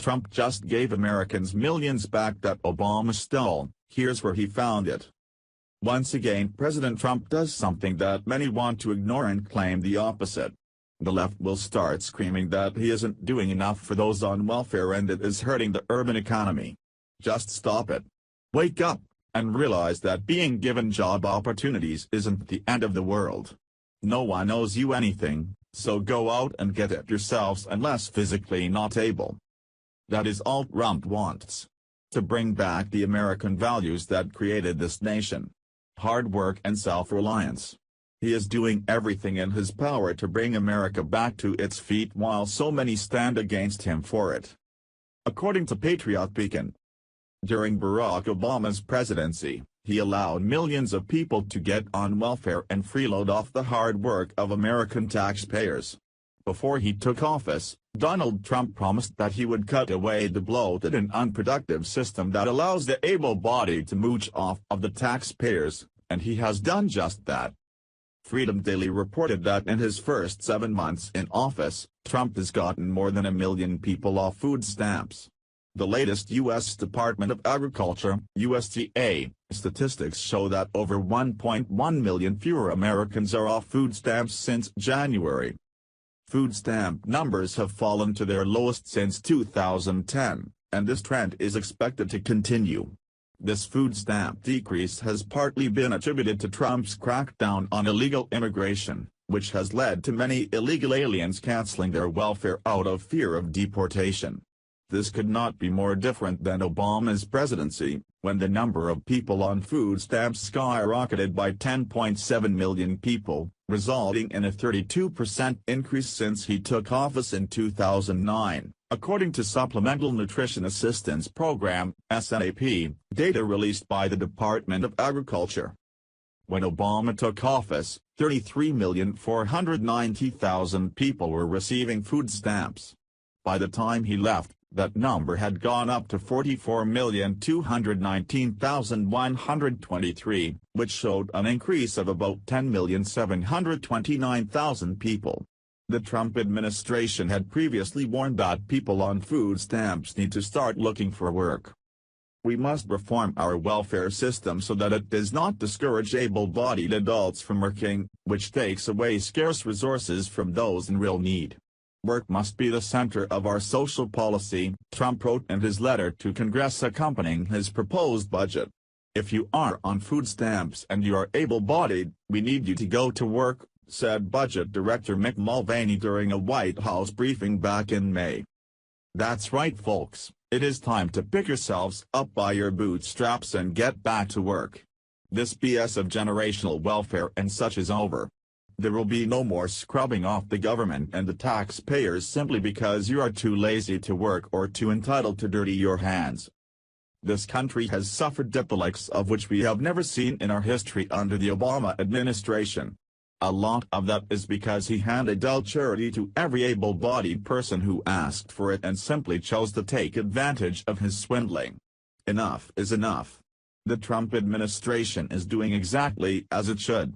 Trump just gave Americans millions back that Obama stole. Here's where he found it. Once again, President Trump does something that many want to ignore and claim the opposite. The left will start screaming that he isn't doing enough for those on welfare and it is hurting the urban economy. Just stop it. Wake up, and realize that being given job opportunities isn't the end of the world. No one owes you anything, so go out and get it yourselves unless physically not able. That is all Trump wants. To bring back the American values that created this nation. Hard work and self-reliance. He is doing everything in his power to bring America back to its feet while so many stand against him for it. According to Patriot Beacon, during Barack Obama's presidency, he allowed millions of people to get on welfare and freeload off the hard work of American taxpayers. Before he took office, Donald Trump promised that he would cut away the bloated and unproductive system that allows the able-bodied to mooch off of the taxpayers, and he has done just that. Freedom Daily reported that in his first 7 months in office, Trump has gotten more than 1 million people off food stamps. The latest U.S. Department of Agriculture (USDA) statistics show that over 1.1 million fewer Americans are off food stamps since January. Food stamp numbers have fallen to their lowest since 2010, and this trend is expected to continue. This food stamp decrease has partly been attributed to Trump's crackdown on illegal immigration, which has led to many illegal aliens canceling their welfare out of fear of deportation. This could not be more different than Obama's presidency, when the number of people on food stamps skyrocketed by 10.7 million people, resulting in a 32% increase since he took office in 2009, according to Supplemental Nutrition Assistance Program (SNAP) data released by the Department of Agriculture. When Obama took office, 33,490,000 people were receiving food stamps. By the time he left, that number had gone up to 44,219,123, which showed an increase of about 10,729,000 people. The Trump administration had previously warned that people on food stamps need to start looking for work. We must reform our welfare system so that it does not discourage able-bodied adults from working, which takes away scarce resources from those in real need. Work must be the center of our social policy, Trump wrote in his letter to Congress accompanying his proposed budget. If you are on food stamps and you are able-bodied, we need you to go to work, said Budget Director Mick Mulvaney during a White House briefing back in May. That's right, folks, it is time to pick yourselves up by your bootstraps and get back to work. This BS of generational welfare and such is over. There will be no more scrubbing off the government and the taxpayers simply because you are too lazy to work or too entitled to dirty your hands. This country has suffered the likes of which we have never seen in our history under the Obama administration. A lot of that is because he handed out charity to every able-bodied person who asked for it and simply chose to take advantage of his swindling. Enough is enough. The Trump administration is doing exactly as it should.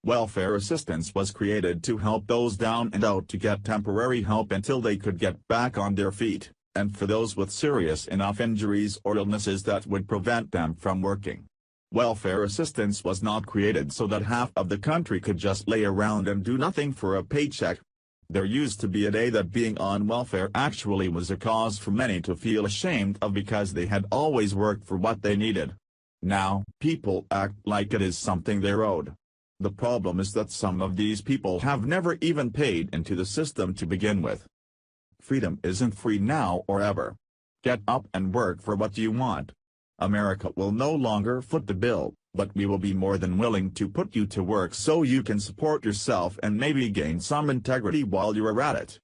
Welfare assistance was created to help those down and out to get temporary help until they could get back on their feet, and for those with serious enough injuries or illnesses that would prevent them from working. Welfare assistance was not created so that half of the country could just lay around and do nothing for a paycheck. There used to be a day that being on welfare actually was a cause for many to feel ashamed of because they had always worked for what they needed. Now, people act like it is something they're owed. The problem is that some of these people have never even paid into the system to begin with. Freedom isn't free now or ever. Get up and work for what you want. America will no longer foot the bill, but we will be more than willing to put you to work so you can support yourself and maybe gain some integrity while you're at it.